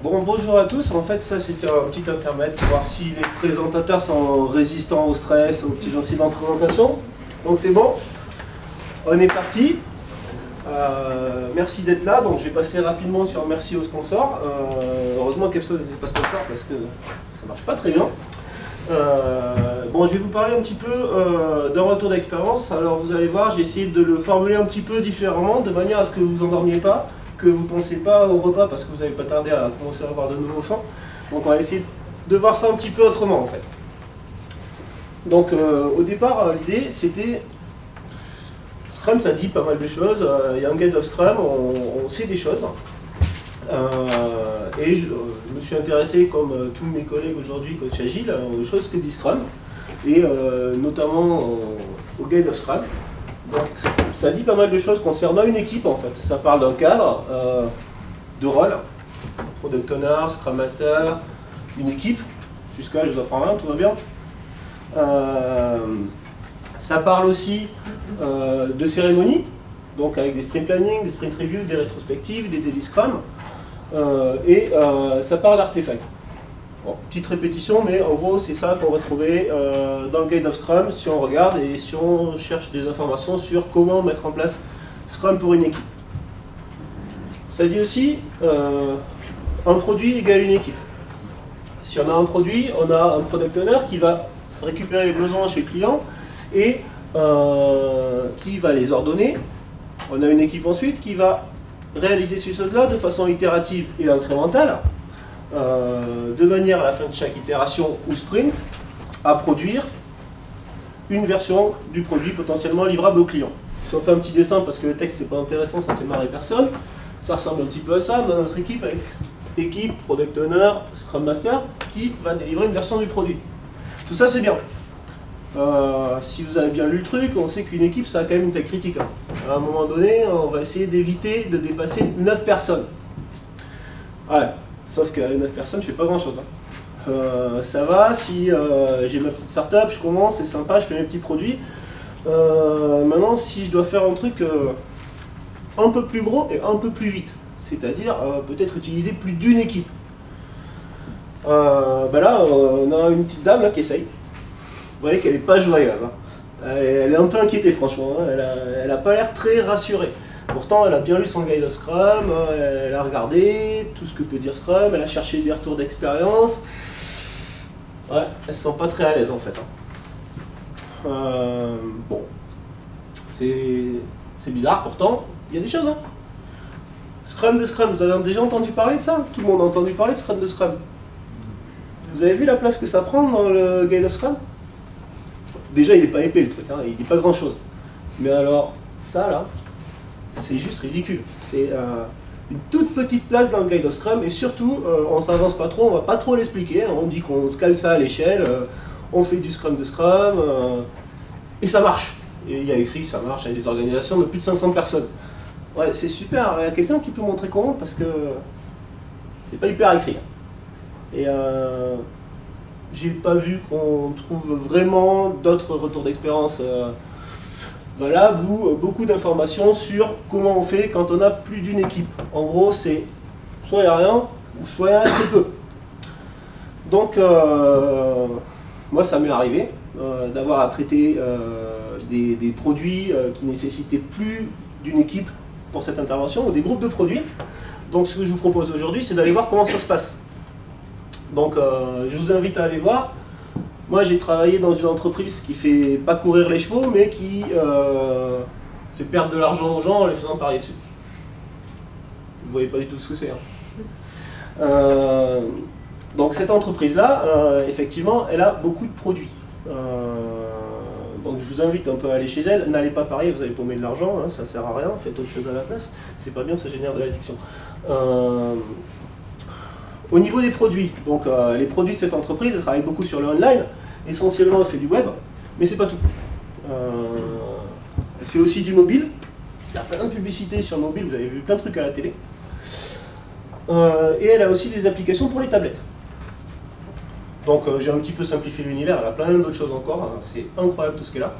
Bon, bonjour à tous. En fait, ça c'était un petit intermède pour voir si les présentateurs sont résistants au stress, aux petits incidents de présentation. Donc c'est bon, on est parti. Merci d'être là. Donc je vais passer rapidement sur merci aux sponsors. Heureusement qu'Epson n'était pas sponsor parce que ça marche pas très bien. Bon, je vais vous parler un petit peu d'un retour d'expérience. Alors vous allez voir, j'ai essayé de le formuler un petit peu différemment, de manière à ce que vous vous endormiez pas, que vous ne pensez pas au repas parce que vous n'allez pas tarder à commencer à avoir de nouveaux faim. Donc on va essayer de voir ça un petit peu autrement en fait. Donc au départ, l'idée c'était Scrum, ça dit pas mal de choses. Il y a un guide of Scrum, on sait des choses. Et je me suis intéressé, comme tous mes collègues aujourd'hui, coach agile, aux choses que dit Scrum, et notamment au guide of Scrum. Donc ça dit pas mal de choses concernant une équipe en fait. Ça parle d'un cadre, de rôle, Product Owner, Scrum Master, une équipe. Jusqu'à là je vous apprends rien, tout va bien. Ça parle aussi de cérémonies, donc avec des sprint planning, des sprint review, des rétrospectives, des daily Scrum. Ça parle d'artefacts. Bon, petite répétition, mais en gros c'est ça qu'on va trouver dans le Guide of Scrum si on regarde et si on cherche des informations sur comment mettre en place Scrum pour une équipe. Ça dit aussi un produit égale une équipe. Si on a un produit, on a un product owner qui va récupérer les besoins chez le client et qui va les ordonner. On a une équipe ensuite qui va réaliser ces choses-là de façon itérative et incrémentale, de manière à la fin de chaque itération ou sprint, à produire une version du produit potentiellement livrable au client. Si on fait un petit dessin parce que le texte c'est pas intéressant, ça fait marrer personne, ça ressemble un petit peu à ça dans notre équipe avec équipe, product owner, scrum master qui va délivrer une version du produit. Tout ça c'est bien. Si vous avez bien lu le truc, on sait qu'une équipe ça a quand même une taille critique. Hein. À un moment donné, on va essayer d'éviter de dépasser 9 personnes. Ouais, sauf qu'avec 9 personnes, je fais pas grand chose. Hein. Ça va, si j'ai ma petite startup, je commence, c'est sympa, je fais mes petits produits. Maintenant, si je dois faire un truc un peu plus gros et un peu plus vite, c'est-à-dire peut-être utiliser plus d'une équipe. Là, on a une petite dame là, qui essaye. Vous voyez qu'elle n'est pas joyeuse. Hein. Elle est un peu inquiétée, franchement. Hein. Elle n'a pas l'air très rassurée. Pourtant, elle a bien lu son Guide of Scrum, elle a regardé tout ce que peut dire Scrum, elle a cherché des retours d'expérience. Ouais, elle ne se sent pas très à l'aise en fait. Hein. Bon, c'est bizarre, pourtant, il y a des choses. Hein. Scrum de Scrum, vous avez déjà entendu parler de ça? Tout le monde a entendu parler de Scrum de Scrum. Vous avez vu la place que ça prend dans le Guide of Scrum? Déjà, il n'est pas épais le truc, hein, il dit pas grand chose. Mais alors, ça là, c'est juste ridicule. C'est une toute petite place dans le Guide of Scrum et surtout, on s'avance pas trop, on va pas trop l'expliquer. Hein, on dit qu'on se cale ça à l'échelle, on fait du Scrum de Scrum et ça marche. Et il y a écrit ça marche avec des organisations de plus de 500 personnes. Ouais, c'est super. Il y a quelqu'un qui peut montrer comment parce que c'est pas hyper écrit. Et j'ai pas vu qu'on trouve vraiment d'autres retours d'expérience valables ou beaucoup d'informations sur comment on fait quand on a plus d'une équipe. En gros, c'est soit il n'y a rien, ou soit il y a très peu. Donc, moi, ça m'est arrivé d'avoir à traiter des produits qui nécessitaient plus d'une équipe pour cette intervention, ou des groupes de produits. Donc, ce que je vous propose aujourd'hui, c'est d'aller voir comment ça se passe. Donc je vous invite à aller voir. Moi j'ai travaillé dans une entreprise qui fait pas courir les chevaux mais qui fait perdre de l'argent aux gens en les faisant parier dessus. Vous voyez pas du tout ce que c'est. Hein. Donc cette entreprise là, effectivement, elle a beaucoup de produits. Donc je vous invite un peu à aller chez elle. N'allez pas parier, vous allez paumer de l'argent, hein, ça sert à rien, faites autre chose à la place. C'est pas bien, ça génère de l'addiction. Au niveau des produits, donc les produits de cette entreprise, elle travaille beaucoup sur le online, essentiellement elle fait du web, mais c'est pas tout. Elle fait aussi du mobile, il y a plein de publicités sur mobile, vous avez vu plein de trucs à la télé. Et elle a aussi des applications pour les tablettes. Donc j'ai un petit peu simplifié l'univers, elle a plein d'autres choses encore, hein. C'est incroyable tout ce qu'elle a.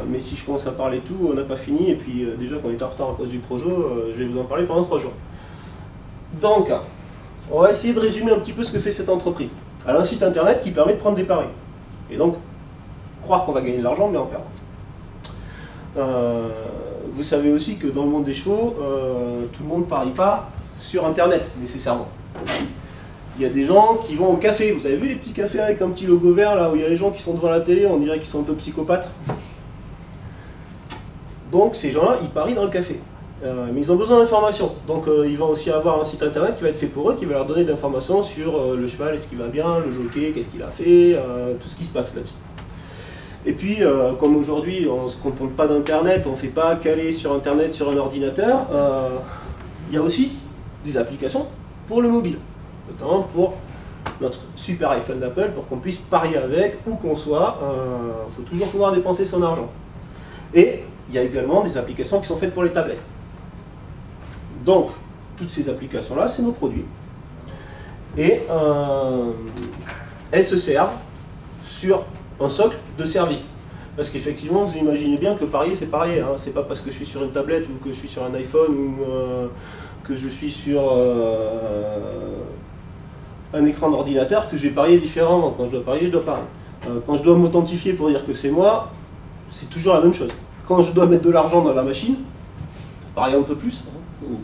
Mais si je commence à parler de tout, on n'a pas fini, et puis déjà qu'on est en retard à cause du projo, je vais vous en parler pendant 3 jours. Donc, on va essayer de résumer un petit peu ce que fait cette entreprise. Elle a un site internet qui permet de prendre des paris. Et donc, croire qu'on va gagner de l'argent, mais en perdant. Vous savez aussi que dans le monde des chevaux, tout le monde ne parie pas sur internet, nécessairement. Il y a des gens qui vont au café. Vous avez vu les petits cafés avec un petit logo vert, là, où il y a les gens qui sont devant la télé, on dirait qu'ils sont un peu psychopathes. Donc ces gens-là, ils parient dans le café. Mais ils ont besoin d'informations. Donc ils vont aussi avoir un site internet qui va être fait pour eux, qui va leur donner des informations sur le cheval, est-ce qu'il va bien, le jockey, qu'est-ce qu'il a fait, tout ce qui se passe là-dessus. Et puis, comme aujourd'hui, on ne se contente pas d'internet, on ne fait pas caler sur internet sur un ordinateur, il y a aussi des applications pour le mobile. Notamment pour notre super iPhone d'Apple, pour qu'on puisse parier avec, où qu'on soit, il faut toujours pouvoir dépenser son argent. Et il y a également des applications qui sont faites pour les tablettes. Donc, toutes ces applications-là, c'est nos produits. Et elles se servent sur un socle de service. Parce qu'effectivement, vous imaginez bien que parier, c'est parier. Hein. C'est pas parce que je suis sur une tablette ou que je suis sur un iPhone ou que je suis sur un écran d'ordinateur que je vais parier différemment. Quand je dois parier, je dois parier. Quand je dois m'authentifier pour dire que c'est moi, c'est toujours la même chose. Quand je dois mettre de l'argent dans la machine, pour parier un peu plus, ou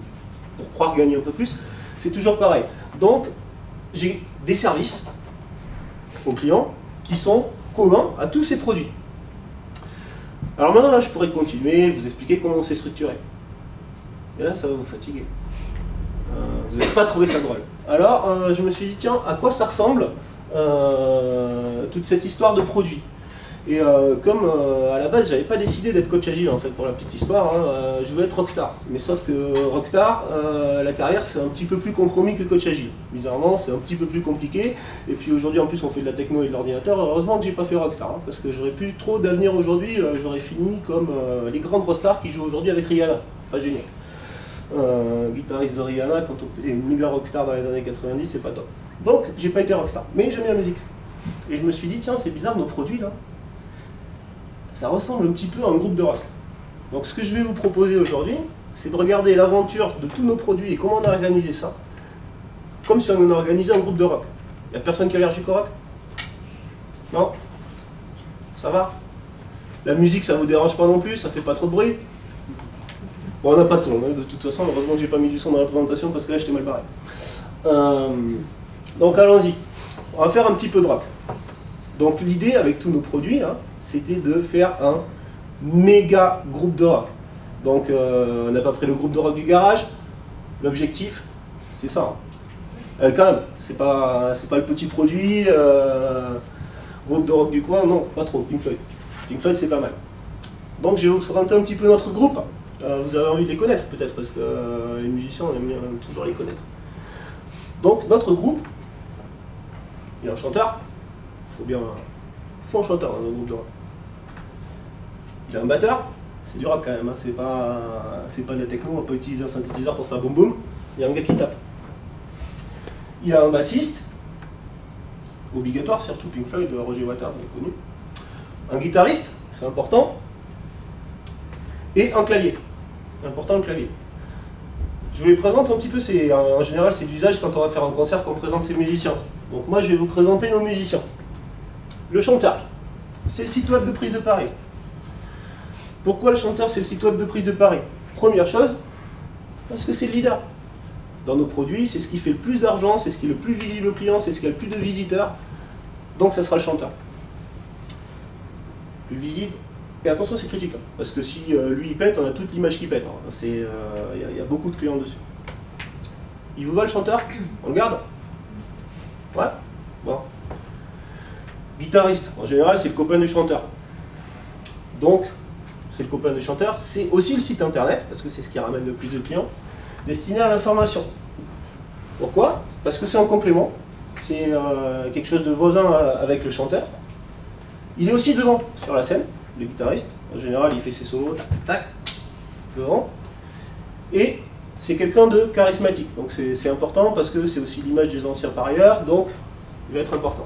pour croire gagner un peu plus, c'est toujours pareil. Donc, j'ai des services aux clients qui sont communs à tous ces produits. Alors maintenant, là, je pourrais continuer, vous expliquer comment on s'est structuré. Et là, ça va vous fatiguer. Vous n'avez pas trouvé ça drôle. Alors, je me suis dit, tiens, à quoi ça ressemble toute cette histoire de produits? Et comme à la base, j'avais pas décidé d'être coach agile en fait pour la petite histoire, hein, je voulais être rockstar. Mais sauf que rockstar, la carrière c'est un petit peu plus compromis que coach agile. Bizarrement, c'est un petit peu plus compliqué. Et puis aujourd'hui en plus on fait de la techno et de l'ordinateur. Heureusement que j'ai pas fait rockstar, hein, parce que j'aurais plus trop d'avenir aujourd'hui. J'aurais fini comme les grandes rockstars qui jouent aujourd'hui avec Rihanna. Pas génial. Guitariste de Rihanna quand on est une méga rockstar dans les années 90, c'est pas top. Donc j'ai pas été rockstar, mais j'aime bien la musique. Et je me suis dit tiens c'est bizarre nos produits là. Ça ressemble un petit peu à un groupe de rock. Donc ce que je vais vous proposer aujourd'hui, c'est de regarder l'aventure de tous nos produits et comment on a organisé ça, comme si on organisait un groupe de rock. Il n'y a personne qui est allergique au rock? Non? Ça va? La musique, ça vous dérange pas non plus? Ça fait pas trop de bruit? Bon, on n'a pas de son, hein, de toute façon, heureusement que j'ai pas mis du son dans la présentation parce que là, j'étais mal barré. Donc allons-y. On va faire un petit peu de rock. Donc l'idée avec tous nos produits, hein, c'était de faire un méga groupe de rock. Donc on n'a pas pris le groupe de rock du garage. L'objectif, c'est ça. Hein. Quand même, c'est pas le petit produit, groupe de rock du coin, non, pas trop, Pink Floyd. Pink Floyd, c'est pas mal. Donc je vais vous présenter un petit peu notre groupe. Vous avez envie de les connaître peut-être, parce que les musiciens, on aime bien toujours les connaître. Donc notre groupe, il y a un chanteur. Il faut un chanteur dans un groupe de rock. Il a un batteur, c'est du rock quand même, hein. C'est pas de la techno, on va pas utiliser un synthétiseur pour faire boum boum. Il y a un gars qui tape. Il a un bassiste, obligatoire, surtout Pink Floyd, Roger Waters, vous l'avez connu. Un guitariste, c'est important. Et un clavier. Important le clavier. Je vous les présente un petit peu, en général c'est d'usage quand on va faire un concert qu'on présente ses musiciens. Donc moi je vais vous présenter nos musiciens. Le chanteur, c'est le site web de prise de pari. Pourquoi le chanteur c'est le site web de prise de pari? Première chose, parce que c'est le leader. Dans nos produits, c'est ce qui fait le plus d'argent, c'est ce qui est le plus visible au client, c'est ce qui a le plus de visiteurs. Donc ça sera le chanteur. Plus visible. Et attention, c'est critique, hein, parce que si lui il pète, on a toute l'image qui pète. Hein. Y a beaucoup de clients dessus. Il vous va le chanteur? On le garde? Ouais? Bon. Guitariste, en général, c'est le copain du chanteur. Donc, c'est le copain du chanteur. C'est aussi le site internet, parce que c'est ce qui ramène le plus de clients, destiné à l'information. Pourquoi? Parce que c'est en complément. C'est quelque chose de voisin avec le chanteur. Il est aussi devant, sur la scène, le guitariste. En général, il fait ses solos, tac, tac, tac, devant. Et c'est quelqu'un de charismatique. Donc c'est important parce que c'est aussi l'image des anciens parieurs, donc il va être important.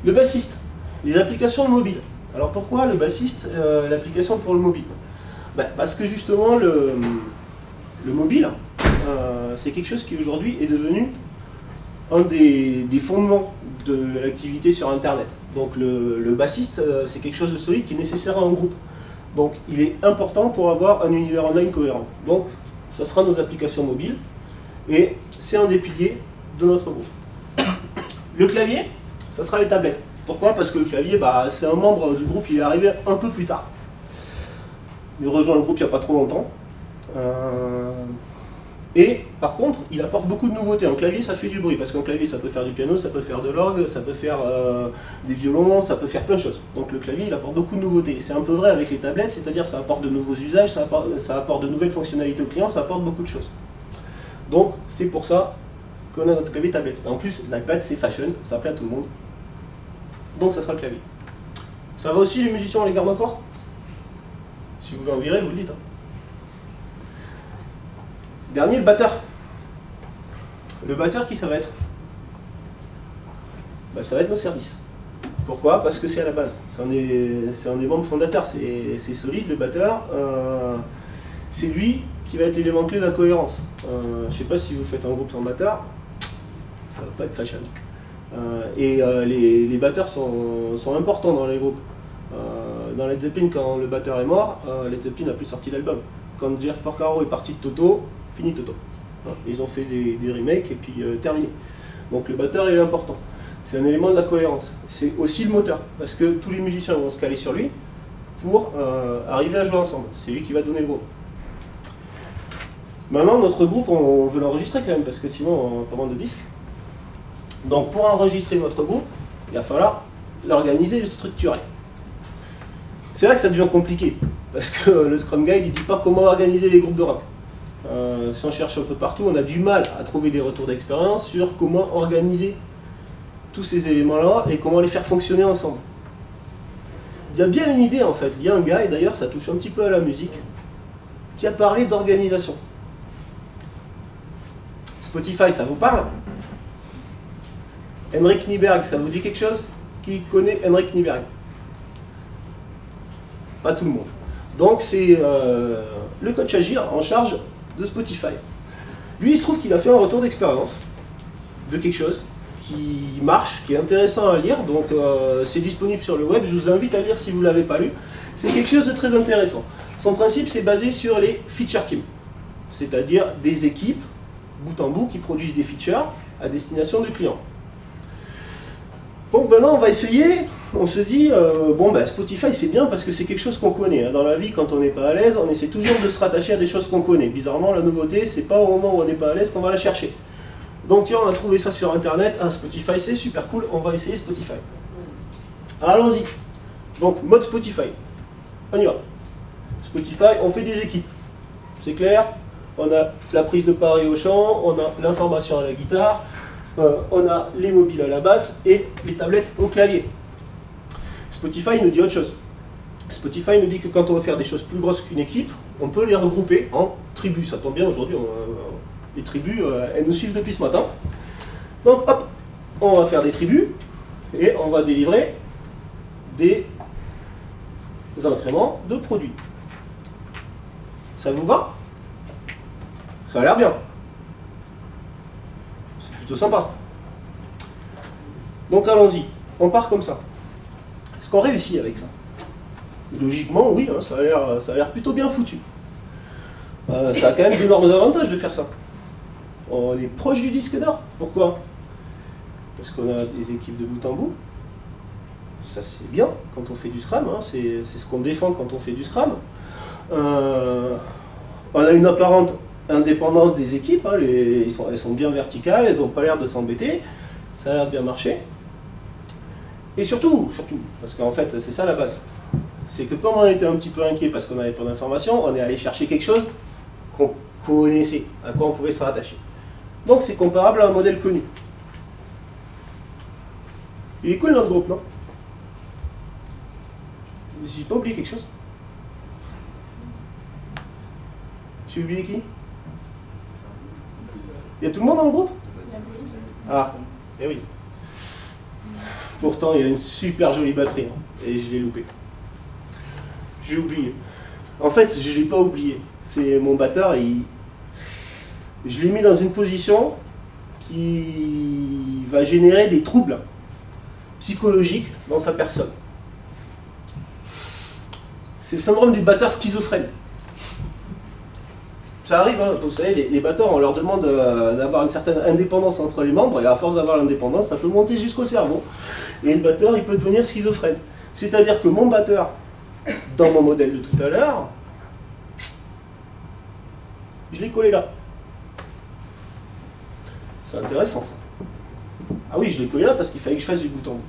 Le bassiste, les applications mobiles. Alors pourquoi le bassiste, l'application pour le mobile? Parce que justement, le mobile, c'est quelque chose qui aujourd'hui est devenu un des fondements de l'activité sur Internet. Donc le bassiste, c'est quelque chose de solide qui est nécessaire à un groupe. Donc il est important pour avoir un univers online cohérent. Donc ça sera nos applications mobiles, et c'est un des piliers de notre groupe. Le clavier, ça sera les tablettes. Pourquoi? Parce que le clavier, c'est un membre du groupe, il est arrivé un peu plus tard. Il rejoint le groupe il n'y a pas trop longtemps. Et par contre, il apporte beaucoup de nouveautés. Un clavier, ça fait du bruit, parce qu'un clavier, ça peut faire du piano, ça peut faire de l'orgue, ça peut faire des violons, ça peut faire plein de choses. Donc le clavier, il apporte beaucoup de nouveautés. C'est un peu vrai avec les tablettes, c'est-à-dire ça apporte de nouveaux usages, ça apporte de nouvelles fonctionnalités aux clients, ça apporte beaucoup de choses. Donc c'est pour ça qu'on a notre clavier tablette. Et en plus, l'iPad, c'est fashion, ça plaît à tout le monde. Donc ça sera le clavier. Ça va aussi, les musiciens, on les garde encore? Si vous voulez en virer, vous le dites. Dernier, le batteur. Le batteur, qui ça va être? Ça va être nos services. Pourquoi? Parce que c'est à la base. C'est un des membres fondateurs, c'est solide, le batteur. C'est lui qui va être l'élément clé de la cohérence. Je ne sais pas si vous faites un groupe sans batteur, ça va pas être fashion. Les batteurs sont importants dans les groupes. Dans Led Zeppelin, quand le batteur est mort, Led Zeppelin n'a plus sorti d'album. Quand Jeff Porcaro est parti de Toto, fini Toto. Ils ont fait des remakes et puis terminé. Donc le batteur il est important. C'est un élément de la cohérence. C'est aussi le moteur, parce que tous les musiciens vont se caler sur lui pour arriver à jouer ensemble. C'est lui qui va donner le groove. Maintenant, notre groupe, on veut l'enregistrer quand même, parce que sinon on n'a pas vendre de disques. Donc pour enregistrer notre groupe, il va falloir l'organiser et le structurer. C'est là que ça devient compliqué, parce que le Scrum Guide ne dit pas comment organiser les groupes de rock. Si on cherche un peu partout, on a du mal à trouver des retours d'expérience sur comment organiser tous ces éléments-là et comment les faire fonctionner ensemble. Il y a bien une idée en fait, il y a un gars, et d'ailleurs ça touche un petit peu à la musique, qui a parlé d'organisation. Spotify, ça vous parle? Henrik Nyberg, ça vous dit quelque chose? Qui connaît Henrik Nyberg? Pas tout le monde. Donc c'est le coach agile en charge de Spotify. Lui, il se trouve qu'il a fait un retour d'expérience de quelque chose qui marche, qui est intéressant à lire, donc c'est disponible sur le web, je vous invite à lire si vous ne l'avez pas lu. C'est quelque chose de très intéressant. Son principe, c'est basé sur les feature teams, c'est-à-dire des équipes, bout en bout, qui produisent des features à destination du client. Donc maintenant, on va essayer, on se dit, Spotify c'est bien parce que c'est quelque chose qu'on connaît. Dans la vie, quand on n'est pas à l'aise, on essaie toujours de se rattacher à des choses qu'on connaît. Bizarrement, la nouveauté, c'est pas au moment où on n'est pas à l'aise qu'on va la chercher. Donc tiens, on a trouvé ça sur Internet, Spotify c'est super cool, on va essayer Spotify. Allons-y. Donc, mode Spotify. On y va. Spotify, on fait des équipes. C'est clair? On a la prise de pari au chant, on a l'information à la guitare, on a les mobiles à la basse et les tablettes au clavier. Spotify nous dit autre chose. Spotify nous dit que quand on veut faire des choses plus grosses qu'une équipe, on peut les regrouper en tribus. Ça tombe bien, aujourd'hui, les tribus, elles nous suivent depuis ce matin. Donc, hop, on va faire des tribus et on va délivrer des incréments de produits. Ça vous va? Ça a l'air bien. C'est plutôt sympa. Donc allons-y, on part comme ça. Est-ce qu'on réussit avec ça? Logiquement, oui, hein, ça a l'air plutôt bien foutu. Ça a quand même d'énormes avantages de faire ça. On est proche du disque d'or. Pourquoi? Parce qu'on a des équipes de bout en bout. Ça c'est bien quand on fait du Scrum, hein, c'est ce qu'on défend quand on fait du Scrum. On a une apparente indépendance des équipes, hein, elles sont bien verticales, elles n'ont pas l'air de s'embêter, ça a l'air de bien marcher. Et surtout, parce qu'en fait c'est ça la base, c'est que comme on était un petit peu inquiet parce qu'on n'avait pas d'informations, on est allé chercher quelque chose qu'on connaissait, à quoi on pouvait se rattacher. Donc c'est comparable à un modèle connu. Il est cool notre groupe, non? J'ai pas oublié quelque chose? J'ai oublié qui? Il y a tout le monde dans le groupe? Ah, eh oui. Pourtant, il a une super jolie batterie, hein, et je l'ai loupé. J'ai oublié. En fait, je ne l'ai pas oublié. C'est mon batteur, je l'ai mis dans une position qui va générer des troubles psychologiques dans sa personne. C'est le syndrome du batteur schizophrène. Ça arrive, hein, vous savez, les batteurs, on leur demande d'avoir une certaine indépendance entre les membres, et à force d'avoir l'indépendance, ça peut monter jusqu'au cerveau. Et le batteur, il peut devenir schizophrène. C'est-à-dire que mon batteur, dans mon modèle de tout à l'heure, je l'ai collé là. C'est intéressant, ça. Ah oui, je l'ai collé là parce qu'il fallait que je fasse du bout en bout.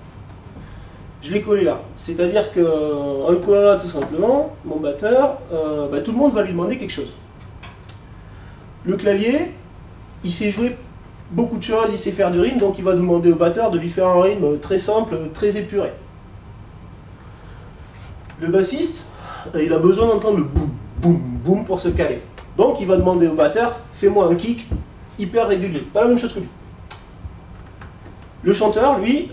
Je l'ai collé là. C'est-à-dire qu'en le collant là, tout simplement, mon batteur, tout le monde va lui demander quelque chose. Le clavier, il sait jouer beaucoup de choses, il sait faire du rythme, donc il va demander au batteur de lui faire un rythme très simple, très épuré. Le bassiste, il a besoin d'entendre le boum, boum, boum pour se caler. Donc il va demander au batteur, fais-moi un kick hyper régulier. Pas la même chose que lui. Le chanteur, lui,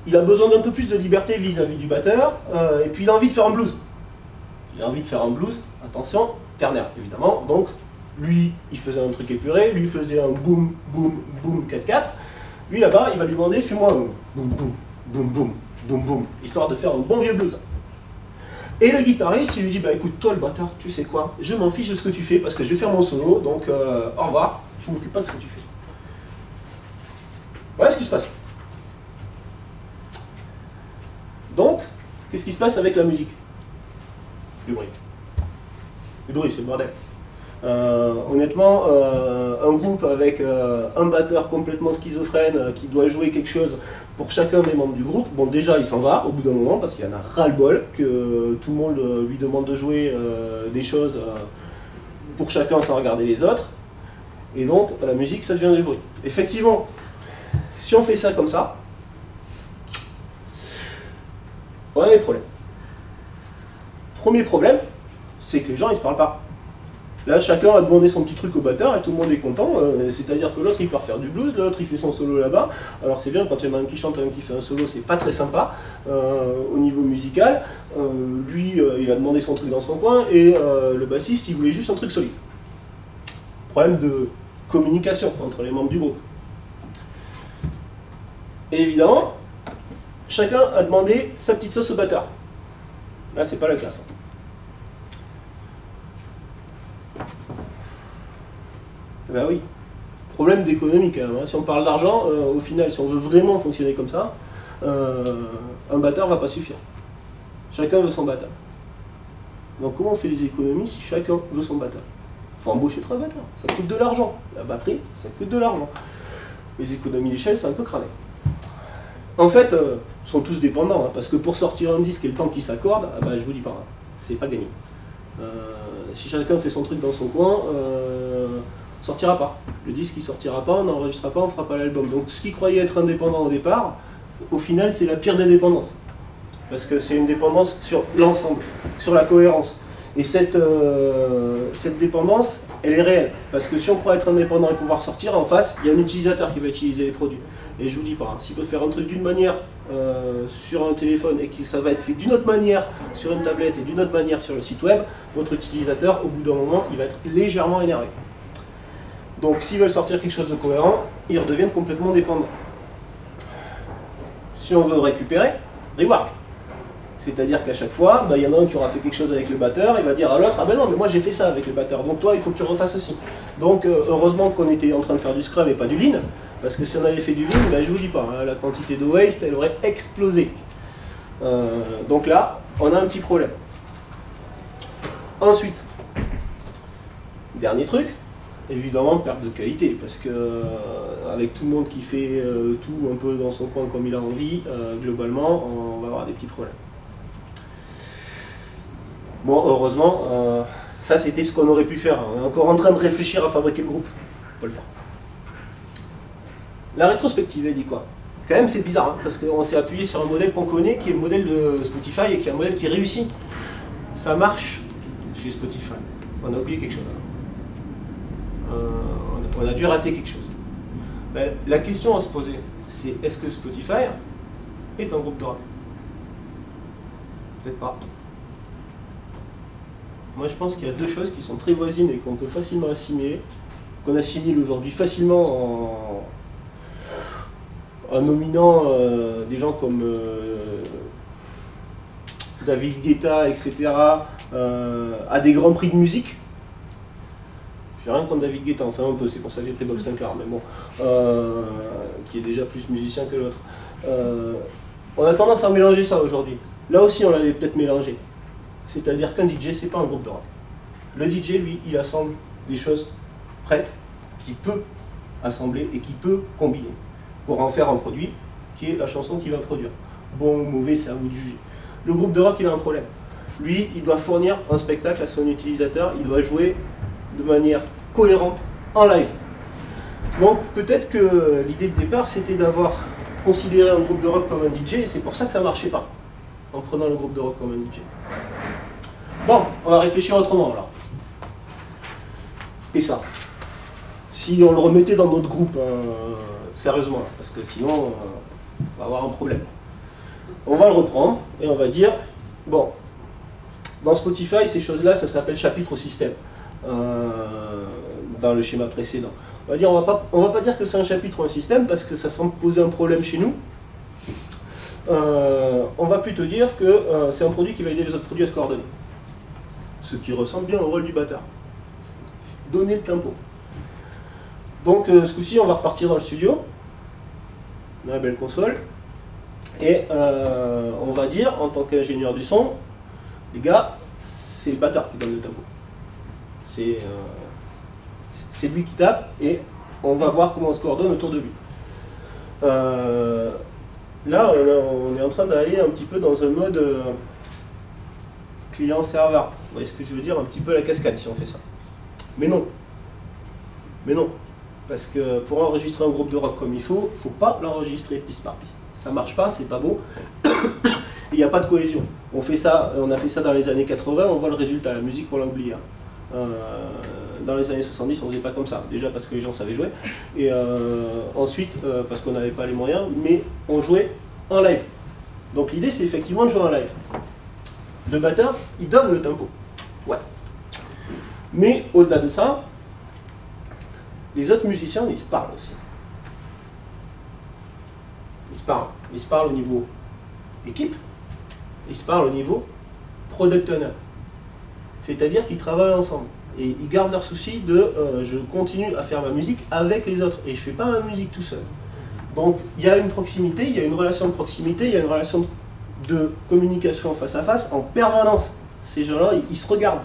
il a besoin d'un peu plus de liberté vis-à-vis du batteur, et puis il a envie de faire un blues. Il a envie de faire un blues, attention, ternaire, évidemment. Donc, lui, il faisait un truc épuré, lui faisait un boum, boum, boum, 4-4. Lui, là-bas, il va lui demander, fais-moi un boum, boum, boum, boum, boum, boum, histoire de faire un bon vieux blues. Et le guitariste, il lui dit, bah écoute, toi le batteur, tu sais quoi, je m'en fiche de ce que tu fais, parce que je vais faire mon solo, donc au revoir, je ne m'occupe pas de ce que tu fais. Voilà ce qui se passe. Donc, qu'est-ce qui se passe avec la musique? Du bruit. Du bruit, c'est le bordel. Honnêtement, un groupe avec un batteur complètement schizophrène qui doit jouer quelque chose pour chacun des membres du groupe, bon déjà il s'en va au bout d'un moment parce qu'il y en a ras-le-bol, que tout le monde lui demande de jouer des choses pour chacun sans regarder les autres, et donc la musique ça devient du bruit. Effectivement, si on fait ça comme ça, on a des problèmes. Premier problème, c'est que les gens ils se parlent pas. Là, chacun a demandé son petit truc au batteur et tout le monde est content. C'est-à-dire que l'autre il part faire du blues, l'autre il fait son solo là-bas. Alors c'est bien quand il y en a un qui chante et un qui fait un solo, c'est pas très sympa au niveau musical. Lui, il a demandé son truc dans son coin et le bassiste il voulait juste un truc solide. Problème de communication entre les membres du groupe. Et évidemment, chacun a demandé sa petite sauce au batteur. Là, c'est pas la classe. Ben oui, problème d'économie quand même. Hein. Si on parle d'argent, au final, si on veut vraiment fonctionner comme ça, un batteur va pas suffire. Chacun veut son batteur. Donc comment on fait les économies si chacun veut son batteur? Il faut embaucher 3 batteurs, ça coûte de l'argent. La batterie, ça coûte de l'argent. Les économies d'échelle, c'est un peu cramé. En fait, ils sont tous dépendants, hein, parce que pour sortir un disque et le temps qui s'accorde, je vous dis pas, c'est pas gagné. Si chacun fait son truc dans son coin, sortira pas. Le disque il sortira pas, on n'enregistrera pas, on fera pas l'album. Donc ce qui croyait être indépendant au départ, au final c'est la pire des dépendances. Parce que c'est une dépendance sur l'ensemble, sur la cohérence. Et cette dépendance, elle est réelle. Parce que si on croit être indépendant et pouvoir sortir, en face, il y a un utilisateur qui va utiliser les produits. Et je vous dis pas, s'il peut faire un truc d'une manière sur un téléphone et que ça va être fait d'une autre manière sur une tablette et d'une autre manière sur le site web, votre utilisateur, au bout d'un moment, il va être légèrement énervé. Donc s'ils veulent sortir quelque chose de cohérent, ils redeviennent complètement dépendants. Si on veut récupérer, rework. C'est-à-dire qu'à chaque fois, il y en a un qui aura fait quelque chose avec le batteur, il va dire à l'autre, ah ben non, mais moi j'ai fait ça avec le batteur, donc toi il faut que tu refasses aussi. Donc heureusement qu'on était en train de faire du Scrum et pas du Lean, parce que si on avait fait du Lean, je vous dis pas, hein, la quantité de waste, elle aurait explosé. Donc là, on a un petit problème. Ensuite, dernier truc, évidemment perte de qualité, parce que avec tout le monde qui fait tout un peu dans son coin comme il a envie, globalement, on va avoir des petits problèmes. Bon, heureusement, ça c'était ce qu'on aurait pu faire. On est encore en train de réfléchir à fabriquer le groupe. On peut le faire. La rétrospective, elle dit quoi? Quand même, c'est bizarre, hein, parce qu'on s'est appuyé sur un modèle qu'on connaît, qui est le modèle de Spotify, et qui est un modèle qui réussit. Ça marche chez Spotify. On a oublié quelque chose. On a dû rater quelque chose. Ben, la question à se poser, c'est est-ce que Spotify est un groupe de rap? Peut-être pas. Moi je pense qu'il y a deux choses qui sont très voisines et qu'on peut facilement assimiler, qu'on assimile aujourd'hui facilement en nominant des gens comme David Guetta, etc., à des grands prix de musique. J'ai rien contre David Guetta, enfin un peu, c'est pour ça que j'ai pris Bob Sinclair, mais bon, qui est déjà plus musicien que l'autre. On a tendance à mélanger ça aujourd'hui. Là aussi, on l'avait peut-être mélangé. C'est-à-dire qu'un DJ, c'est pas un groupe de rock. Le DJ, lui, il assemble des choses prêtes, qu'il peut assembler et qu'il peut combiner, pour en faire un produit qui est la chanson qu'il va produire. Bon ou mauvais, c'est à vous de juger. Le groupe de rock, il a un problème. Lui, il doit fournir un spectacle à son utilisateur, il doit jouer de manière cohérente en live. Donc peut-être que l'idée de départ, c'était d'avoir considéré un groupe de rock comme un DJ, et c'est pour ça que ça ne marchait pas, en prenant le groupe de rock comme un DJ. Bon, on va réfléchir autrement alors. Et ça, si on le remettait dans notre groupe, sérieusement, parce que sinon, on va avoir un problème. On va le reprendre et on va dire, bon, dans Spotify, ces choses-là, ça s'appelle chapitre au système, dans le schéma précédent. On va dire, on va pas dire que c'est un chapitre ou un système, parce que ça semble poser un problème chez nous. On va plutôt dire que c'est un produit qui va aider les autres produits à se coordonner. Ce qui ressemble bien au rôle du batteur. Donner le tempo. Donc ce coup-ci, on va repartir dans le studio, dans la belle console, et on va dire, en tant qu'ingénieur du son, les gars, c'est le batteur qui donne le tempo. C'est lui qui tape, et on va voir comment on se coordonne autour de lui. Là, on est en train d'aller un petit peu dans un mode client-serveur. Vous voyez ce que je veux dire? Un petit peu la cascade si on fait ça. Mais non. Mais non. Parce que pour enregistrer un groupe de rock comme il faut pas l'enregistrer piste par piste. Ça marche pas, c'est pas beau. Il n'y a pas de cohésion. On a fait ça dans les années 80, on voit le résultat. La musique, on l'a oublié. Dans les années 70, on ne faisait pas comme ça. Déjà parce que les gens savaient jouer. Et ensuite, parce qu'on n'avait pas les moyens, mais on jouait en live. Donc l'idée, c'est effectivement de jouer en live. Le batteur, il donne le tempo. Ouais. Mais au-delà de ça, les autres musiciens, ils se parlent aussi. Ils se parlent. Ils se parlent au niveau équipe, ils se parlent au niveau product owner. C'est-à-dire qu'ils travaillent ensemble. Et ils gardent leur souci de je continue à faire ma musique avec les autres. Et je ne fais pas ma musique tout seul. Donc il y a une proximité, il y a une relation de proximité, il y a une relation de communication face à face en permanence. Ces gens-là, ils se regardent.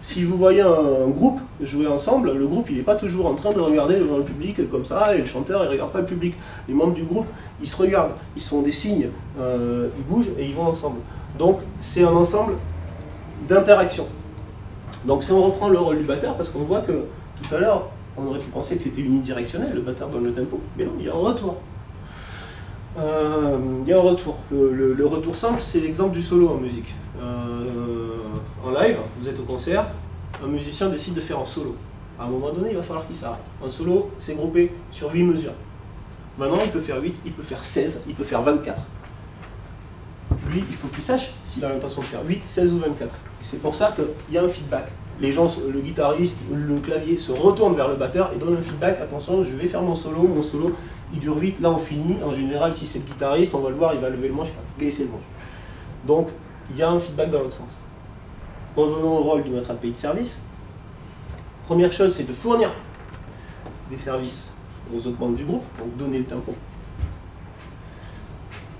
Si vous voyez un groupe jouer ensemble, le groupe il n'est pas toujours en train de regarder devant le public comme ça, et le chanteur il ne regarde pas le public. Les membres du groupe, ils se regardent, ils se font des signes, ils bougent et ils vont ensemble. Donc c'est un ensemble d'interaction. Donc si on reprend le rôle du batteur, parce qu'on voit que tout à l'heure, on aurait pu penser que c'était unidirectionnel, le batteur donne le tempo, mais non, il y a un retour. Il y a un retour. Le retour simple, c'est l'exemple du solo en musique. En live, vous êtes au concert, un musicien décide de faire un solo. À un moment donné, il va falloir qu'il s'arrête. Un solo, c'est groupé sur 8 mesures. Maintenant, il peut faire 8, il peut faire 16, il peut faire 24. Lui, il faut qu'il sache s'il a l'intention de faire 8, 16 ou 24. Et c'est pour ça qu'il y a un feedback. Les gens, le guitariste, le clavier se retournent vers le batteur et donnent un feedback. Attention, je vais faire mon solo, il dure 8, là on finit. En général, si c'est le guitariste, on va le voir, il va lever le manche, il va baisser le manche. Donc, il y a un feedback dans l'autre sens. Revenons au rôle de notre API de service. Première chose, c'est de fournir des services aux autres membres du groupe, donc donner le tempo.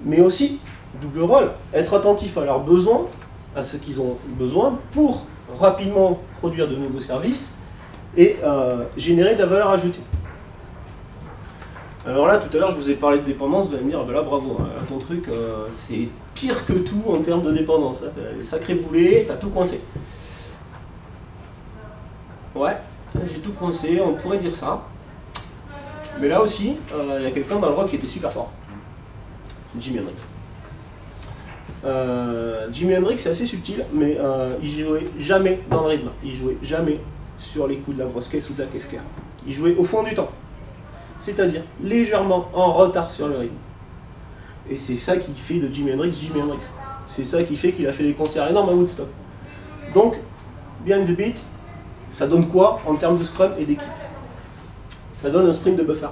Mais aussi, double rôle, être attentif à leurs besoins, à ce qu'ils ont besoin pour rapidement produire de nouveaux services et générer de la valeur ajoutée. Alors là, tout à l'heure, je vous ai parlé de dépendance, vous allez me dire, ben là, bravo, hein, ton truc, c'est pire que tout en termes de dépendance. Hein, t'as des sacrés boulets, t'as tout coincé. Ouais, j'ai tout coincé, on pourrait dire ça. Mais là aussi, il y a quelqu'un dans le rock qui était super fort. Jimi Hendrix. Jimi Hendrix, c'est assez subtil, mais il jouait jamais dans le rythme. Il jouait jamais sur les coups de la grosse caisse ou de la caisse claire. Il jouait au fond du temps. C'est-à-dire légèrement en retard sur le rythme. Et c'est ça qui fait de Jimi Hendrix Jimi Hendrix. C'est ça qui fait qu'il a fait des concerts énormes à Woodstock. Donc, behind the beat, ça donne quoi en termes de Scrum et d'équipe? Ça donne un sprint de buffer.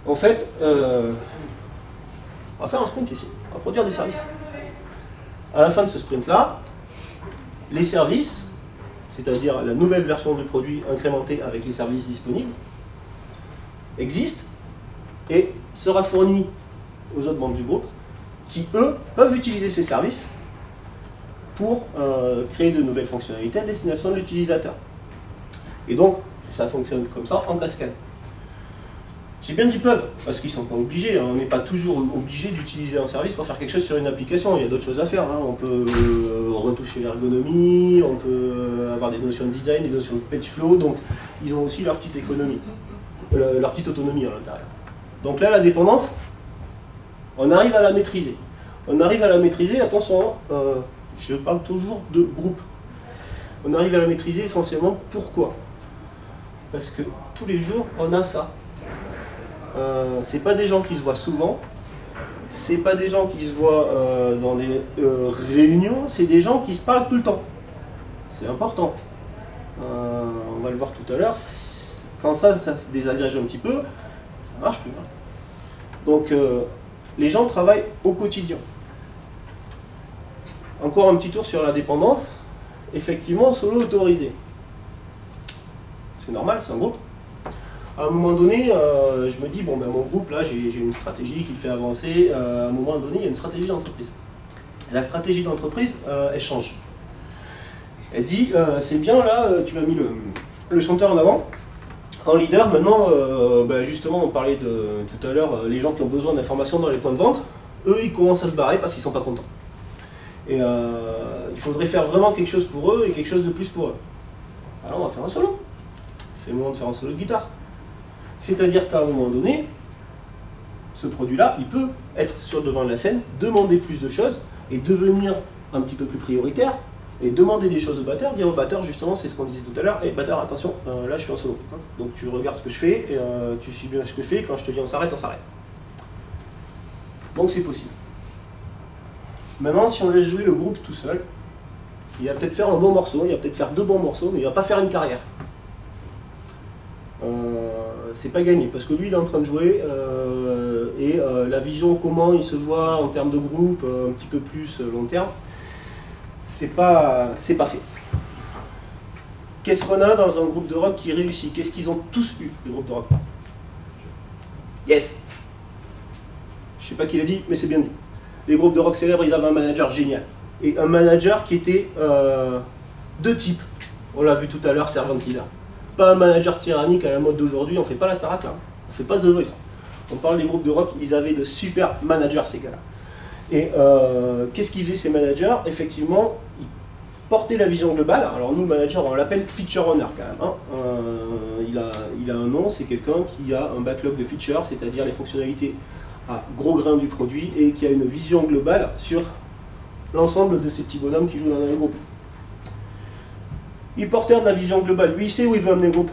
En fait, on va faire un sprint ici, on va produire des services. À la fin de ce sprint-là, les services, c'est-à-dire la nouvelle version du produit incrémentée avec les services disponibles, existe et sera fourni aux autres membres du groupe qui, eux, peuvent utiliser ces services pour créer de nouvelles fonctionnalités à destination de l'utilisateur. Et donc, ça fonctionne comme ça en cascade. J'ai bien dit peuvent, parce qu'ils ne sont pas obligés. On n'est pas toujours obligé d'utiliser un service pour faire quelque chose sur une application. Il y a d'autres choses à faire. On peut retoucher l'ergonomie, on peut avoir des notions de design, des notions de page flow. Donc, ils ont aussi leur petite économie, leur petite autonomie à l'intérieur. Donc là, la dépendance, on arrive à la maîtriser. On arrive à la maîtriser, attention, je parle toujours de groupe. On arrive à la maîtriser essentiellement, pourquoi? Parce que tous les jours, on a ça. C'est pas des gens qui se voient souvent, c'est pas des gens qui se voient dans des réunions, c'est des gens qui se parlent tout le temps. C'est important. On va le voir tout à l'heure. Quand ça se désagrège un petit peu, ça marche plus. Donc, les gens travaillent au quotidien. Encore un petit tour sur la dépendance. Effectivement, solo autorisé. C'est normal, c'est un groupe. À un moment donné, je me dis, bon, ben, mon groupe, là, j'ai une stratégie qui le fait avancer. À un moment donné, il y a une stratégie d'entreprise. La stratégie d'entreprise, elle change. Elle dit, c'est bien, là, tu m'as mis le chanteur en avant. En leader, maintenant, ben, justement, on parlait de tout à l'heure, les gens qui ont besoin d'informations dans les points de vente, eux, ils commencent à se barrer parce qu'ils ne sont pas contents. Et il faudrait faire vraiment quelque chose pour eux et quelque chose de plus pour eux. Alors, on va faire un solo. C'est le moment de faire un solo de guitare. C'est-à-dire qu'à un moment donné, ce produit-là, il peut être sur le devant de la scène, demander plus de choses et devenir un petit peu plus prioritaire et demander des choses au batteur, dire au batteur, justement, c'est ce qu'on disait tout à l'heure, hey, batteur, attention, là je suis en solo. Donc tu regardes ce que je fais et tu suis bien ce que je fais, et quand je te dis on s'arrête, on s'arrête. Donc c'est possible. Maintenant, si on laisse jouer le groupe tout seul, il va peut-être faire un bon morceau, il va peut-être faire 2 bons morceaux, mais il ne va pas faire une carrière. C'est pas gagné, parce que lui il est en train de jouer et la vision, comment il se voit en termes de groupe, un petit peu plus long terme, c'est pas fait. Qu'est-ce qu'on a dans un groupe de rock qui réussit? Qu'est-ce qu'ils ont tous eu, les groupes de rock? Yes! Je sais pas qui l'a dit, mais c'est bien dit. Les groupes de rock célèbres, ils avaient un manager génial. Et un manager qui était de type. On l'a vu tout à l'heure, servant leader. Pas un manager tyrannique à la mode d'aujourd'hui, on fait pas la Starac là, on fait pas The Voice. On parle des groupes de rock, ils avaient de super managers ces gars-là. Et qu'est-ce qu'ils faisaient ces managers? Effectivement, ils portaient la vision globale. Alors nous, le manager, on l'appelle feature owner quand même. Hein. Il a un nom, c'est quelqu'un qui a un backlog de features, c'est-à-dire les fonctionnalités à gros grains du produit et qui a une vision globale sur l'ensemble de ces petits bonhommes qui jouent dans les groupes. Il porteur de la vision globale, lui il sait où il veut amener le groupe.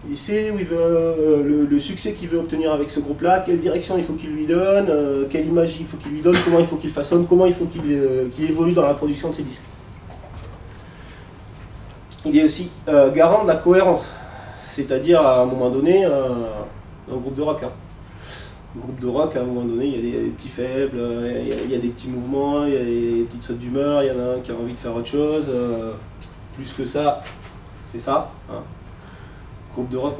Il sait où il veut, le succès qu'il veut obtenir avec ce groupe-là, quelle direction il faut qu'il lui donne, quelle image il faut qu'il lui donne, comment il faut qu'il façonne, comment il faut qu'il évolue dans la production de ses disques. Il est aussi garant de la cohérence, c'est-à-dire à un moment donné, un groupe de rock. Hein. Un groupe de rock, à un moment donné, il y a des petits faibles, il y a des petits mouvements, il y a des petites sautes d'humeur, il y en a un qui a envie de faire autre chose. Plus que ça, c'est ça. Hein. Groupe de rock,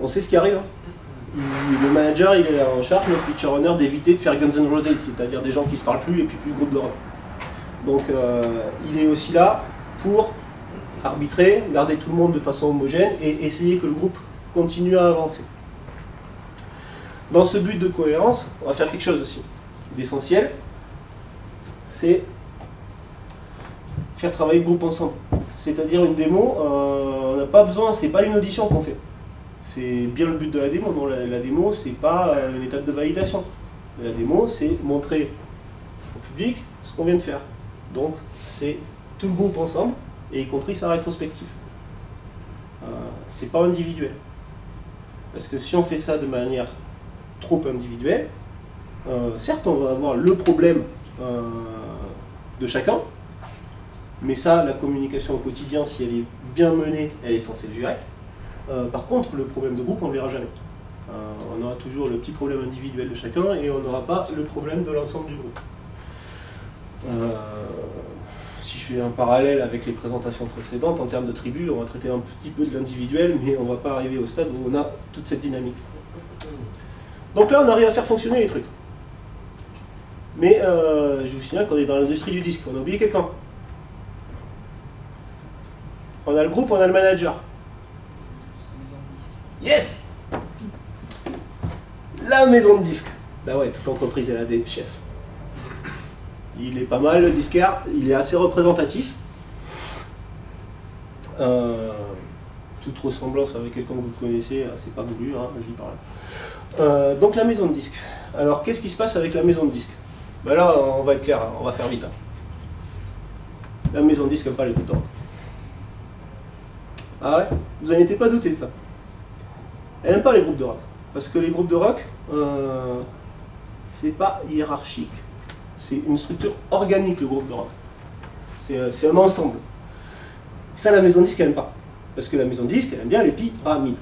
on sait ce qui arrive. Hein. Le manager, il est en charge, notre feature owner, d'éviter de faire Guns N' Roses, c'est-à-dire des gens qui ne se parlent plus et puis plus le groupe de rock. Donc il est aussi là pour arbitrer, garder tout le monde de façon homogène et essayer que le groupe continue à avancer. Dans ce but de cohérence, on va faire quelque chose aussi d'essentiel, c'est faire travailler le groupe ensemble. C'est-à-dire une démo, on n'a pas besoin, c'est pas une audition qu'on fait. C'est bien le but de la démo. Non, la démo, c'est pas une étape de validation. La démo, c'est montrer au public ce qu'on vient de faire. Donc, c'est tout le groupe ensemble, et y compris sa rétrospective. C'est pas individuel. Parce que si on fait ça de manière trop individuelle, certes, on va avoir le problème de chacun, Mais ça, la communication au quotidien, si elle est bien menée, elle est censée le gérer. Par contre, le problème de groupe, on ne le verra jamais. On aura toujours le petit problème individuel de chacun et on n'aura pas le problème de l'ensemble du groupe. Si je fais un parallèle avec les présentations précédentes, en termes de tribus, on va traiter un petit peu de l'individuel, mais on ne va pas arriver au stade où on a toute cette dynamique. Donc là, on arrive à faire fonctionner les trucs. Mais je vous signale qu'on est dans l'industrie du disque, on a oublié quelqu'un. On a le groupe, on a le manager. Yes! La maison de disque. Bah ouais, toute entreprise, elle a des chefs. Il est pas mal, le disquaire, il est assez représentatif. Toute ressemblance avec quelqu'un que vous connaissez, c'est pas voulu, hein, j'y parle. Donc la maison de disque. Alors qu'est-ce qui se passe avec la maison de disque? Bah là, on va être clair, hein, on va faire vite. Hein. La maison de disque n'aime pas les groupes de rock. Ah ouais? Vous n'en étiez pas douté, ça. Elle n'aime pas les groupes de rock. Parce que les groupes de rock, c'est pas hiérarchique. C'est une structure organique, le groupe de rock. C'est un ensemble. Ça, la maison de disque, elle n'aime pas. Parce que la maison de disque, elle aime bien les pyramides.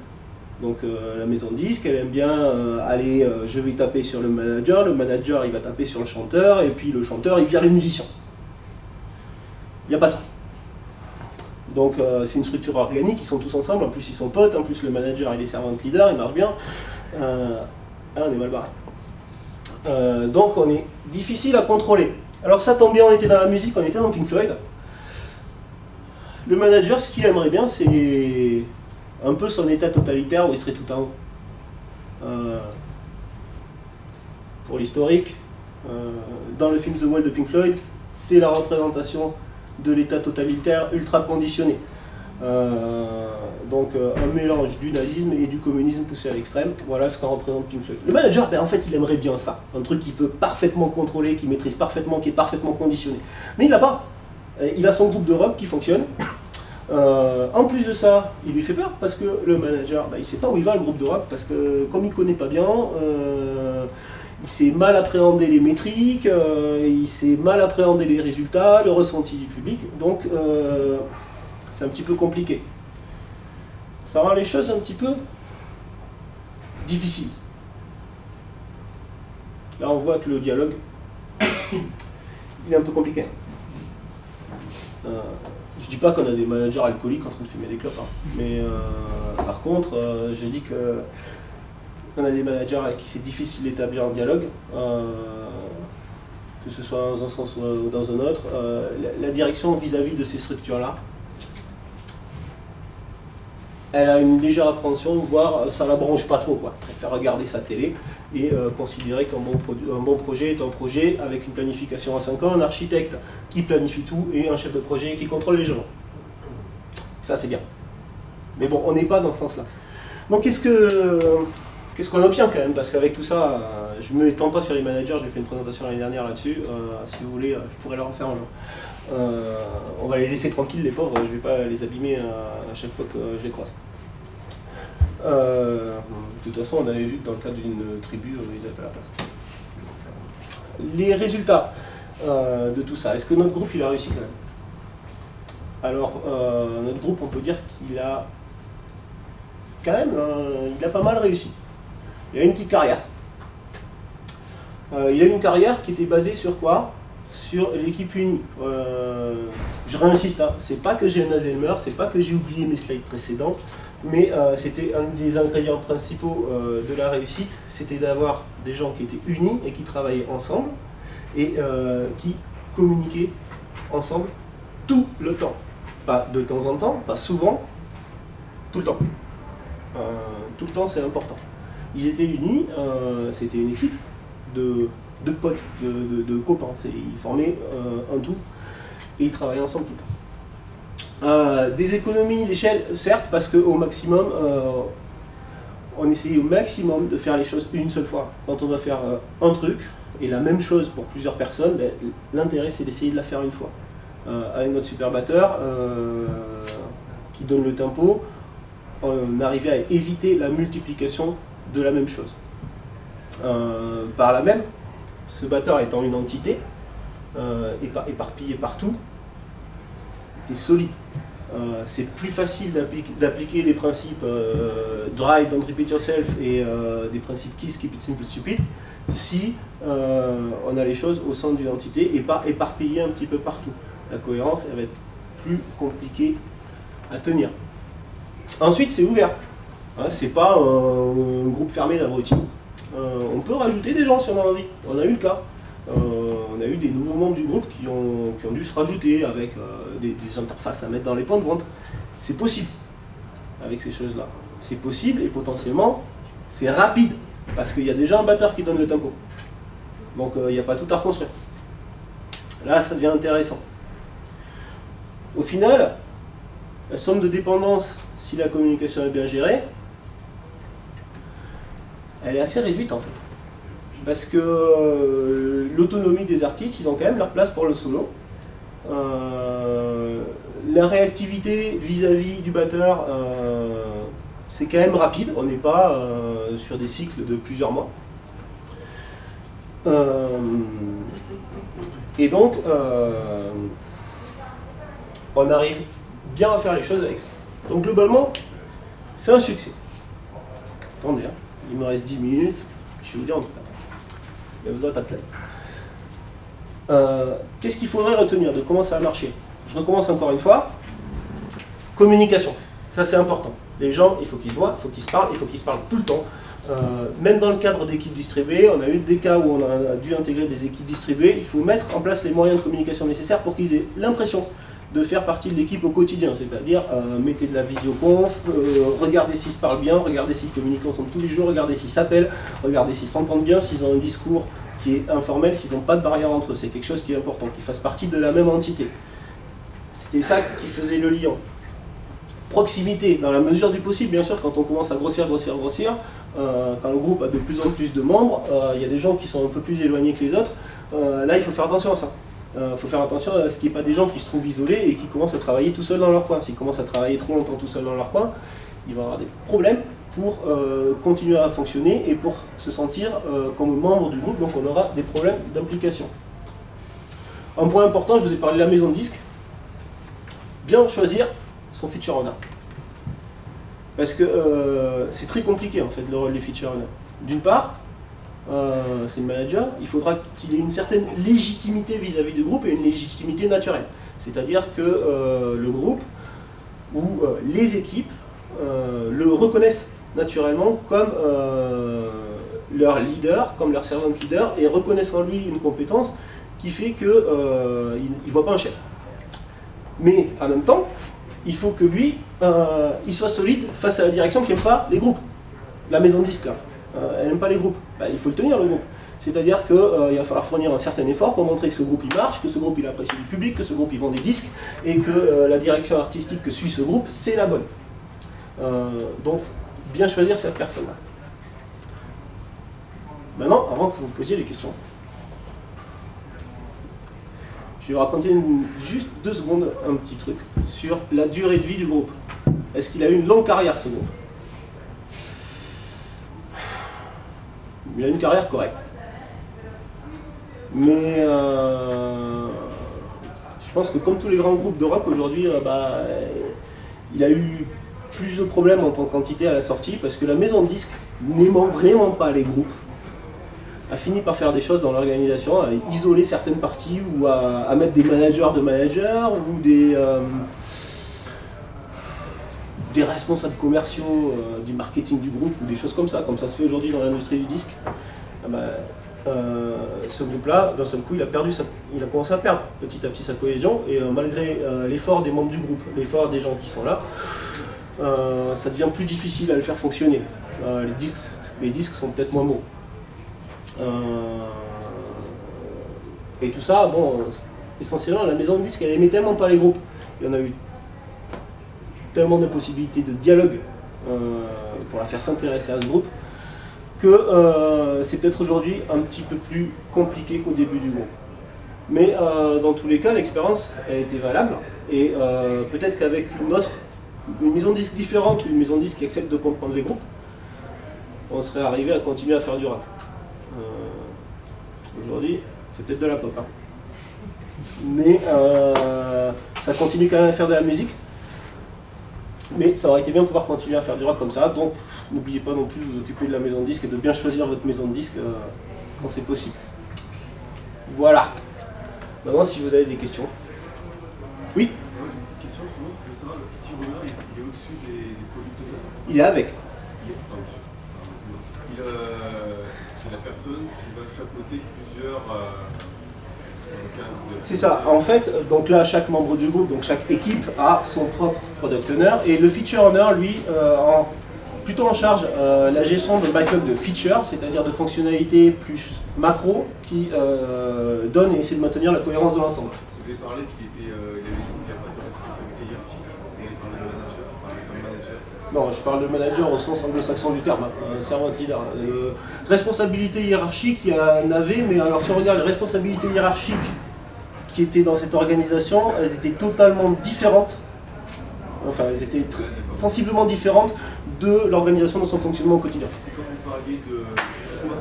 Donc la maison de disque, elle aime bien aller, je vais taper sur le manager il va taper sur le chanteur, et puis le chanteur il vire les musiciens. Il n'y a pas ça. Donc c'est une structure organique, ils sont tous ensemble, en plus ils sont potes, en plus le manager il est servant leader, il marche bien. Là on est mal barré. Donc on est difficile à contrôler. Alors ça tombe bien, on était dans la musique, on était dans Pink Floyd. Le manager, ce qu'il aimerait bien, c'est un peu son état totalitaire où il serait tout en haut. Pour l'historique, dans le film The Wall de Pink Floyd, c'est la représentation de l'état totalitaire ultra conditionné. Donc un mélange du nazisme et du communisme poussé à l'extrême, voilà ce qu'en représente Pink Floyd. Le manager, ben, en fait, il aimerait bien ça, un truc qu'il peut parfaitement contrôler, qu'il maîtrise parfaitement, qui est parfaitement conditionné. Mais il l'a pas. Il a son groupe de rock qui fonctionne. En plus de ça, il lui fait peur parce que le manager, ben, il ne sait pas où il va le groupe de rock parce que comme il ne connaît pas bien, il sait mal appréhender les métriques, il sait mal appréhender les résultats, le ressenti du public, donc c'est un petit peu compliqué. Ça rend les choses un petit peu difficiles. Là on voit que le dialogue, il est un peu compliqué. Je dis pas qu'on a des managers alcooliques en train de fumer des clopes, hein. Mais par contre, je dis que on a des managers avec qui c'est difficile d'établir un dialogue, que ce soit dans un sens ou dans un autre. La direction vis-à-vis de ces structures-là, elle a une légère appréhension, voire ça la branche pas trop, quoi. Elle préfère regarder sa télé et considérer qu'un bon projet est un projet avec une planification à 5 ans, un architecte qui planifie tout et un chef de projet qui contrôle les gens. Ça c'est bien. Mais bon, on n'est pas dans ce sens-là. Donc qu'est-ce qu'on obtient quand même? Parce qu'avec tout ça, je ne m'étends pas sur les managers, j'ai fait une présentation l'année dernière là-dessus. Si vous voulez, je pourrais leur en faire un jour. On va les laisser tranquilles, les pauvres, je ne vais pas les abîmer à chaque fois que je les croise. De toute façon, on avait vu que dans le cadre d'une tribu, ils n'avaient pas la place. Les résultats de tout ça, est-ce que notre groupe il a réussi quand même? Alors, notre groupe, on peut dire qu'il a quand même, il a pas mal réussi. Il a une petite carrière. Il a une carrière qui était basée sur quoi? Sur l'équipe unie. Je réinsiste, hein, c'est pas que j'ai un Alzheimer, c'est pas que j'ai oublié mes slides précédentes, mais c'était un des ingrédients principaux de la réussite, c'était d'avoir des gens qui étaient unis et qui travaillaient ensemble et qui communiquaient ensemble tout le temps. Pas de temps en temps, pas souvent, tout le temps. Tout le temps, c'est important. Ils étaient unis, c'était une équipe de potes, de copains. Ils formaient un tout et ils travaillaient ensemble tout le temps. Des économies d'échelle, certes, parce qu'au maximum, on essayait au maximum de faire les choses une seule fois. Quand on doit faire un truc, et la même chose pour plusieurs personnes, ben, l'intérêt c'est d'essayer de la faire une fois. Avec notre super batteur qui donne le tempo, on arrivait à éviter la multiplication de la même chose. Par là même, ce batteur étant une entité, éparpillé partout, es solide. C'est plus facile d'appliquer les principes Dry, Don't Repeat Yourself et des principes KISS, Keep It Simple Stupid, si on a les choses au centre d'une entité et pas éparpillées un petit peu partout. La cohérence, elle va être plus compliquée à tenir. Ensuite, c'est ouvert. Hein, c'est pas un groupe fermé d'abrutis. On peut rajouter des gens si on a envie. On a eu le cas. On a eu des nouveaux membres du groupe qui ont dû se rajouter avec des interfaces à mettre dans les points de vente. C'est possible avec ces choses-là. C'est possible et potentiellement c'est rapide parce qu'il y a déjà un batteur qui donne le tempo. Donc il n'y a pas tout à reconstruire. Là, ça devient intéressant. Au final, la somme de dépendance, si la communication est bien gérée, elle est assez réduite en fait. Parce que l'autonomie des artistes, ils ont quand même leur place pour le solo. La réactivité vis-à-vis du batteur, c'est quand même rapide. On n'est pas sur des cycles de plusieurs mois. Et donc, on arrive bien à faire les choses avec ça. Donc globalement, c'est un succès. Attendez, hein, il me reste 10 minutes. Je vais vous dire un truc. Mais vous n'aurez pas de slide. Qu'est-ce qu'il faudrait retenir de comment ça a marché? Je recommence encore une fois. Communication, ça c'est important. Les gens, il faut qu'ils se voient, il faut qu'ils se parlent, il faut qu'ils se parlent tout le temps. Même dans le cadre d'équipes distribuées, on a eu des cas où on a dû intégrer des équipes distribuées. Il faut mettre en place les moyens de communication nécessaires pour qu'ils aient l'impression de faire partie de l'équipe au quotidien, c'est-à-dire mettez de la visioconf, regardez s'ils se parlent bien, regardez s'ils communiquent ensemble tous les jours, regardez s'ils s'appellent, regardez s'ils s'entendent bien, s'ils ont un discours qui est informel, s'ils n'ont pas de barrière entre eux. C'est quelque chose qui est important, qu'ils fassent partie de la même entité. C'était ça qui faisait le lien. Proximité, dans la mesure du possible, bien sûr, quand on commence à grossir, quand le groupe a de plus en plus de membres, il y a des gens qui sont un peu plus éloignés que les autres, là il faut faire attention à ça. Il faut faire attention à ce qu'il n'y ait pas des gens qui se trouvent isolés et qui commencent à travailler tout seuls dans leur coin. S'ils commencent à travailler trop longtemps tout seuls dans leur coin, ils vont avoir des problèmes pour continuer à fonctionner et pour se sentir comme membre du groupe, donc on aura des problèmes d'implication. Un point important, je vous ai parlé de la maison de disques. Bien choisir son feature owner. Parce que c'est très compliqué en fait le rôle des feature owners. D'une part, c'est le manager, il faudra qu'il ait une certaine légitimité vis-à-vis du groupe et une légitimité naturelle. C'est-à-dire que le groupe ou les équipes le reconnaissent naturellement comme leur leader, comme leur servant leader, et reconnaissent en lui une compétence qui fait qu'il ne voit pas un chef. Mais en même temps, il faut que lui, il soit solide face à la direction qui n'aime pas les groupes. La maison de disques là. Elle n'aime pas les groupes, bah, il faut le tenir le groupe. C'est-à-dire qu'il va falloir fournir un certain effort pour montrer que ce groupe il marche, que ce groupe il apprécie du public, que ce groupe il vend des disques, et que la direction artistique que suit ce groupe, c'est la bonne. Donc, bien choisir cette personne-là. Maintenant, avant que vous posiez les questions, je vais vous raconter juste 2 secondes un petit truc sur la durée de vie du groupe. Est-ce qu'il a eu une longue carrière ce groupe? Il a une carrière correcte. Mais je pense que comme tous les grands groupes de rock aujourd'hui, il a eu plus de problèmes en tant qu'entité à la sortie parce que la maison de disques, n'aimant vraiment pas les groupes, a fini par faire des choses dans l'organisation, à isoler certaines parties ou à mettre des managers de managers ou des responsables commerciaux du marketing du groupe ou des choses comme ça se fait aujourd'hui dans l'industrie du disque. Ce groupe-là, d'un seul coup, il a commencé à perdre petit à petit sa cohésion et malgré l'effort des membres du groupe, l'effort des gens qui sont là, ça devient plus difficile à le faire fonctionner. Les disques sont peut-être moins beaux. Et tout ça, bon, essentiellement, la maison de disques, elle aimait tellement pas les groupes. Il y en a eu tellement de possibilités de dialogue pour la faire s'intéresser à ce groupe que c'est peut-être aujourd'hui un petit peu plus compliqué qu'au début du groupe. Mais dans tous les cas, l'expérience a été valable et peut-être qu'avec une maison de disques différente ou une maison de disques qui accepte de comprendre les groupes, on serait arrivé à continuer à faire du rock. Aujourd'hui, c'est peut-être de la pop. Hein. mais ça continue quand même à faire de la musique. Mais ça aurait été bien de pouvoir continuer à faire du rock comme ça, donc n'oubliez pas non plus de vous occuper de la maison de disque et de bien choisir votre maison de disque quand c'est possible. Voilà. Maintenant, si vous avez des questions. Oui? Moi j'ai une petite question justement, je voulais savoir, le feature owner, il est au-dessus des product owners? Il est avec. C'est la personne qui va chapeauter plusieurs... C'est ça. En fait, donc là, chaque membre du groupe, donc chaque équipe a son propre product owner, et le feature owner, lui, plutôt en charge la gestion de backlog de features, c'est-à-dire de fonctionnalités plus macro qui donnent et essaient de maintenir la cohérence de l'ensemble. Vous avez parlé qu'il n'y a pas de responsabilité hiérarchique. Vous avez parlé de manager, comme manager. Non, je parle de manager au sens anglo-saxon du terme, servant leader. Responsabilité hiérarchique, il y en avait, mais alors si on regarde les responsabilités hiérarchiques qui étaient dans cette organisation, elles étaient totalement différentes, enfin elles étaient sensiblement différentes de l'organisation dans son fonctionnement au quotidien. Et quand vous parliez de choix,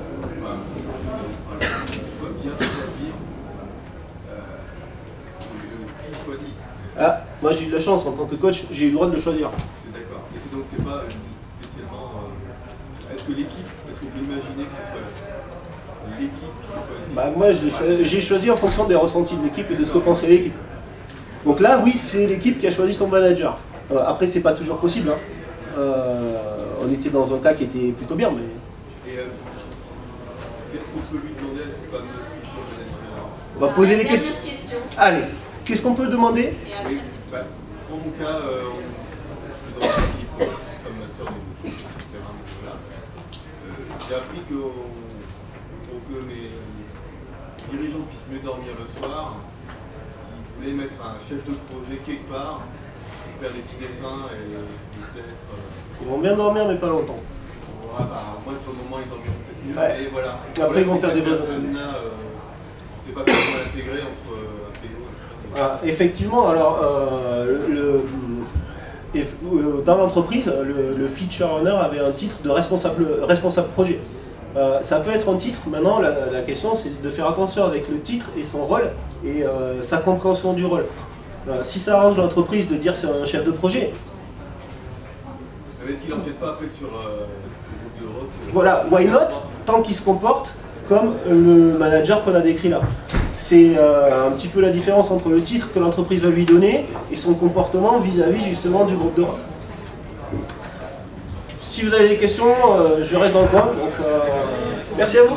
choix bien choisi, qui choisit? Ah, moi j'ai eu de la chance en tant que coach, j'ai eu le droit de le choisir. C'est d'accord. Et donc c'est pas spécialement... Est-ce que l'équipe, est-ce que vous pouvez imaginer que ce soit l'équipe qui choisit? Bah, moi j'ai choisi en fonction des ressentis de l'équipe et de ce que pensait l'équipe. Donc là, oui, c'est l'équipe qui a choisi son manager. Après, c'est pas toujours possible. Hein. On était dans un cas qui était plutôt bien, mais... Et qu'est-ce qu'on peut lui demander à ce fameux futur manager? On va poser les questions. Allez, qu'est-ce qu'on peut demander? Oui, bah, je prends mon cas, je suis dans une équipe, comme master de etc. Voilà. J'ai appris que pour que mes dirigeants puissent mieux dormir le soir, ils voulaient mettre un chef de projet quelque part, pour faire des petits dessins et peut-être... Ils vont bien dormir, mais pas longtemps. Ouais, bah, moi, sur le moment, ils dormiront peut-être mieux, Ouais. mais voilà. Après, ils vont faire des vraies personnes-là, je ne sais pas comment l'intégrer entre un pédo et ça. Effectivement, alors, dans l'entreprise, le feature owner avait un titre de responsable projet. Ça peut être un titre, maintenant la question c'est de faire attention avec le titre et son rôle et sa compréhension du rôle. Si ça arrange l'entreprise de dire c'est un chef de projet. Mais est-ce qu'il n'empiète pas après sur le groupe de rock? Voilà, why not, tant qu'il se comporte comme le manager qu'on a décrit là. C'est un petit peu la différence entre le titre que l'entreprise va lui donner et son comportement vis-à-vis justement du groupe de rock. Si vous avez des questions, je reste dans le coin, donc merci à vous.